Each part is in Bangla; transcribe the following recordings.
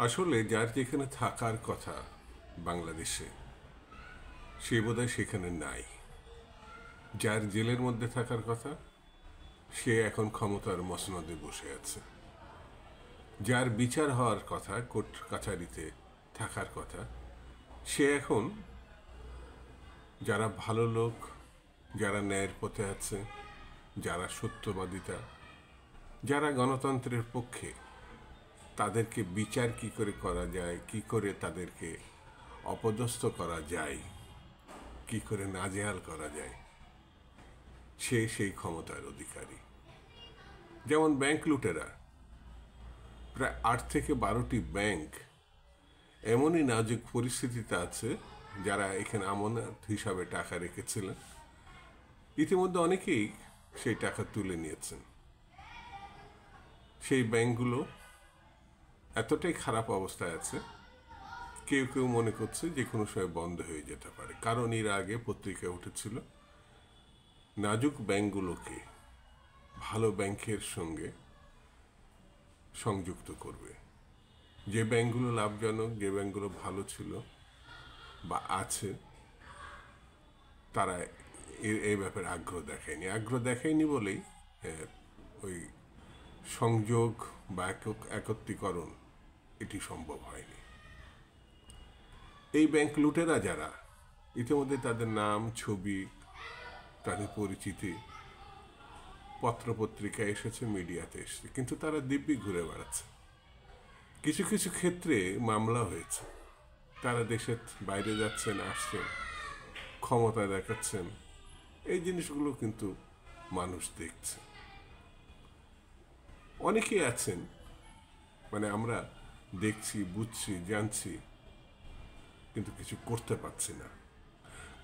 আসলে যার যেখানে থাকার কথা বাংলাদেশে, সে বোধহয় সেখানে নাই। যার জেলের মধ্যে থাকার কথা, সে এখন ক্ষমতার মসনদে বসে আছে। যার বিচার হওয়ার কথা, কোর্ট কাছারিতে থাকার কথা, সে এখন যারা ভালো লোক, যারা ন্যায়ের পথে আছে, যারা সত্যবাদিতা, যারা গণতন্ত্রের পক্ষে, তাদেরকে বিচার কি করে করা যায়, কি করে তাদেরকে অপদস্থ করা যায়, কি করে নাজেহাল করা যায়, সে সেই ক্ষমতার অধিকারী। যেমন ব্যাংক লুটেরা, প্রায় 8 থেকে 12টি ব্যাংক এমনই নাজুক পরিস্থিতিতে আছে, যারা এখানে আমানত হিসাবে টাকা রেখেছিলেন, ইতিমধ্যে অনেকেই সেই টাকা তুলে নিয়েছেন। সেই ব্যাংকগুলো এতটাই খারাপ অবস্থায় আছে, কেউ কেউ মনে করছে যে কোনো সময় বন্ধ হয়ে যেতে পারে। কারণ এর আগে পত্রিকায় উঠেছিল, নাজুক ব্যাংকগুলোকে ভালো ব্যাংকের সঙ্গে সংযুক্ত করবে। যে ব্যাংকগুলো লাভজনক, যে ব্যাংকগুলো ভালো ছিল বা আছে, তারা এই ব্যাপারে আগ্রহ দেখায়নি বলেই ওই সংযোগ বা একত্রীকরণ এটি সম্ভব হয়নি। এই ব্যাংক লুটেরা যারা, ইতিমধ্যে তাদের নাম, ছবি, তাদের পরিচিতি পত্রপত্রিকায় এসেছে, মিডিয়াতে এসেছে, কিন্তু তারা দিব্যি ঘুরে বেড়াচ্ছে। কিছু কিছু ক্ষেত্রে মামলা হয়েছে, তারা দেশের বাইরে যাচ্ছেন, আসছেন, ক্ষমতা দেখাচ্ছেন। এই জিনিসগুলো কিন্তু মানুষ দেখছে। অনেকেই আছেন, মানে আমরা দেখছি, বুঝছি, জানছি, কিন্তু কিছু করতে পারছি না,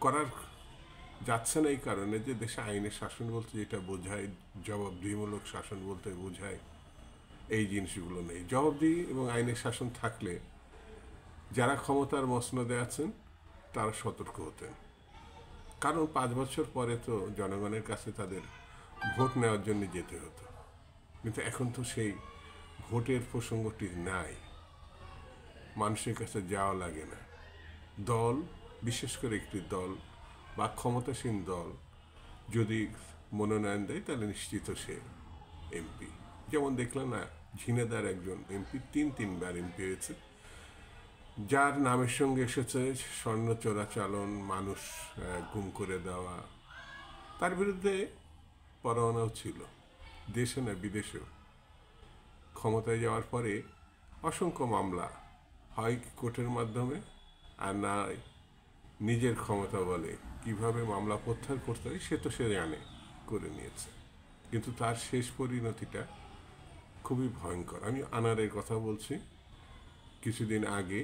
করার যাচ্ছে না এই কারণে যে দেশে আইনের শাসন বলতে যেটা বোঝায়, জবাবদিহিমূলক শাসন বলতে বোঝায়, এই জিনিসগুলো নেই। জবাবদিহি এবং আইনের শাসন থাকলে যারা ক্ষমতার মসনদে আছেন তারা সতর্ক হতেন। কারণ 5 বছর পরে তো জনগণের কাছে তাদের ভোট নেওয়ার জন্য যেতে হতো, কিন্তু এখন তো সেই ভোটের প্রসঙ্গটি নাই, মানুষের কাছে যাওয়া লাগে না। দল, বিশেষ করে একটি দল বা ক্ষমতাসীন দল যদি মনোনয়ন দেয়, তাহলে নিশ্চিত সে এমপি। যেমন দেখলাম না, ঝিনেদার একজন এমপি 3 বার এমপি হয়েছে, যার নামের সঙ্গে এসেছে স্বর্ণ চোরাচালান, মানুষ গুম করে দেওয়া। তার বিরুদ্ধে পরোয়ানাও ছিল, দেশে না বিদেশেও। ক্ষমতায় যাওয়ার পরে অসংখ্য মামলা হয় কোর্টের মাধ্যমে, আর না নিজের ক্ষমতা বলে কিভাবে মামলা প্রত্যাহার করতে হয় সে তো সে জানে, করে নিয়েছে। কিন্তু তার শেষ পরিণতিটা খুবই ভয়ঙ্কর। আমি আনারের কথা বলছি, কিছুদিন আগে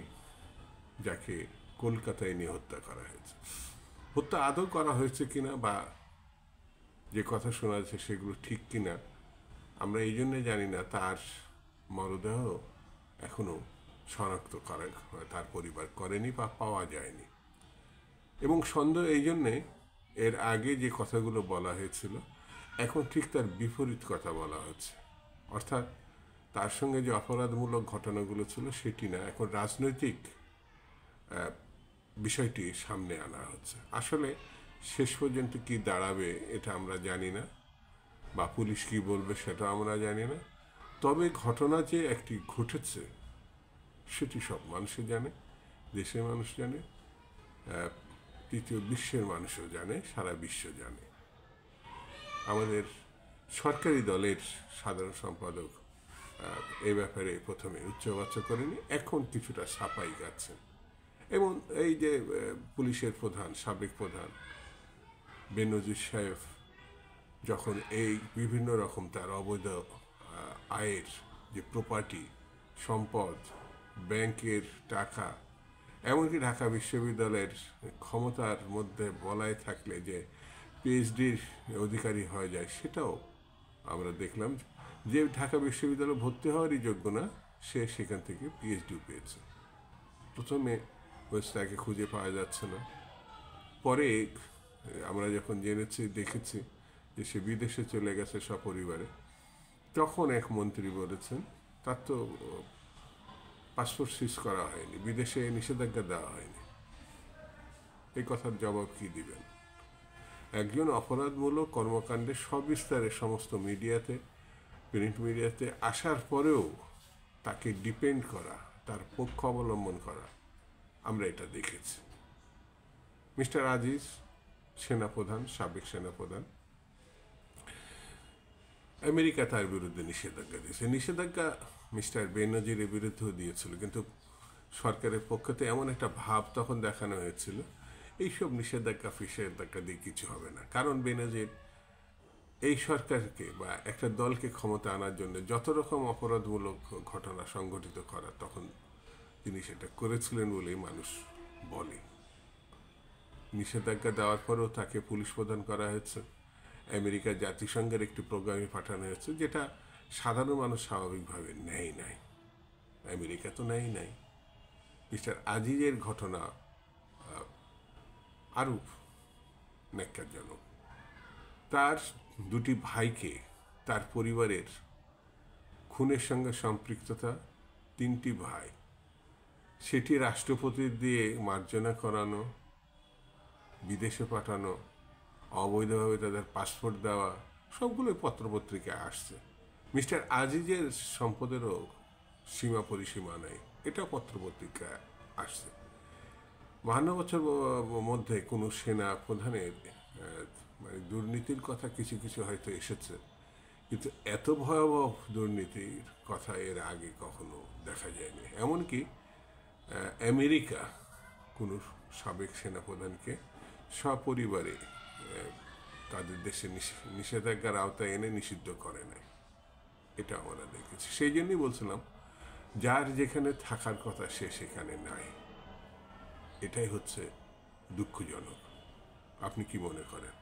যাকে কলকাতায় নিয়ে হত্যা করা হয়েছে। হত্যা আদৌ করা হয়েছে কিনা বা যে কথা শোনা যাচ্ছে সেগুলো ঠিক কিনা আমরা এই জন্যে জানি না, তার মরদেহ এখনো শনাক্ত করা তার পরিবার করেনি বা পাওয়া যায়নি। এবং সন্দেহ এই জন্যে, এর আগে যে কথাগুলো বলা হয়েছিল এখন ঠিক তার বিপরীত কথা বলা হচ্ছে। অর্থাৎ তার সঙ্গে যে অপরাধমূলক ঘটনাগুলো ছিল সেটি না, এখন রাজনৈতিক বিষয়টি সামনে আনা হচ্ছে। আসলে শেষ পর্যন্ত কি দাঁড়াবে এটা আমরা জানি না, বা পুলিশ কি বলবে সেটা আমরা জানি না। তবে ঘটনা যে একটি ঘটেছে সেটি সব মানুষই জানে, দেশের মানুষ জানে, তৃতীয় বিশ্বের মানুষও জানে, সারা বিশ্ব জানে। আমাদের সরকারি দলের সাধারণ সম্পাদক এই ব্যাপারে প্রথমে উচ্চবাচ্য করেনি, এখন কিছুটা সাফাই গাচ্ছেন। এবং এই যে পুলিশের প্রধান, সাবেক প্রধান বেনজির সাহেব যখন এই বিভিন্ন রকম তার অবৈধ আয়ের যে প্রপার্টি, সম্পদ, ব্যাংকের টাকা, এমনকি ঢাকা বিশ্ববিদ্যালয়ের ক্ষমতার মধ্যে বলায় থাকলে যে পিএইচডির অধিকারী হয়ে যায়, সেটাও আমরা দেখলাম। যে ঢাকা বিশ্ববিদ্যালয়ে ভর্তি হওয়ারই যোগ্য না, সে সেখান থেকে পিএইচডি পেয়েছে। প্রথমে তাকে খুঁজে পাওয়া যাচ্ছে না, পরে আমরা যখন জেনেছি, দেখেছি যে সে বিদেশে চলে গেছে সপরিবারে, তখন এক মন্ত্রী বলেছেন তার তো পাসপোর্ট সিজ করা হয়নি, বিদেশে নিষেধাজ্ঞা দেওয়া হয়নি। এই কথার জবাব কি দিবেন? একজন অপরাধমূলক কর্মকাণ্ডের সবিস্তারে সমস্ত মিডিয়াতে, প্রিন্ট মিডিয়াতে আসার পরেও তাকে ডিপেন্ড করা, তার পক্ষ অবলম্বন করা, আমরা এটা দেখেছি। মিস্টার আজিজ সেনাপ্রধান, সাবেক সেনাপ্রধান, আমেরিকা তার বিরুদ্ধে নিষেধাজ্ঞা দিয়েছে। নিষেধাজ্ঞা মিস্টার বেনজিরের বিরুদ্ধেও দিয়েছিল, কিন্তু সরকারের পক্ষতে এমন একটা ভাব তখন দেখানো হয়েছিল এইসব নিষেধাজ্ঞা দিয়ে কিছু হবে না, কারণ বেনজির এই সরকারকে বা একটা দলকে ক্ষমতা আনার জন্য যত রকম অপরাধমূলক ঘটনা সংঘটিত করা, তখন তিনি সেটা করেছিলেন বলেই মানুষ বলে। নিষেধাজ্ঞা দেওয়ার পরেও তাকে পুলিশ প্রদান করা হয়েছে, আমেরিকা জাতিসংঘের একটি প্রোগ্রামে পাঠানো হয়েছে, যেটা সাধারণ মানুষ স্বাভাবিকভাবে নেয় নাই, আমেরিকা তো নেয় নাই। মিস্টার আজিজের ঘটনা আরও ন্যাক্কারজনক। তার দুটি ভাইকে, তার পরিবারের খুনের সঙ্গে সম্পৃক্ততা, 3টি ভাই, সেটি রাষ্ট্রপতি দিয়ে মার্জনা করানো, বিদেশে পাঠানো, অবৈধভাবে তাদের পাসপোর্ট দেওয়া, সবগুলোই পত্রপত্রিকায় আসছে। মিস্টার আজিজের সম্পদেরও সীমা পরিসীমা নেই, এটাও পত্রপত্রিকায় আসছে। 52 বছর মধ্যে কোনো সেনা প্রধানের মানে দুর্নীতির কথা কিছু কিছু হয়তো এসেছে, কিন্তু এত ভয়াবহ দুর্নীতির কথা এর আগে কখনো দেখা যায়নি। এমনকি আমেরিকা কোনো সাবেক সেনাপ্রধানকে সপরিবারে তাদের দেশে নিষেধাজ্ঞার আওতায় এনে নিষিদ্ধ করে নাই, এটা আমরা দেখেছি। সেই জন্যই বলছিলাম, যার যেখানে থাকার কথা সে সেখানে নাই, এটাই হচ্ছে দুঃখজনক। আপনি কি মনে করেন?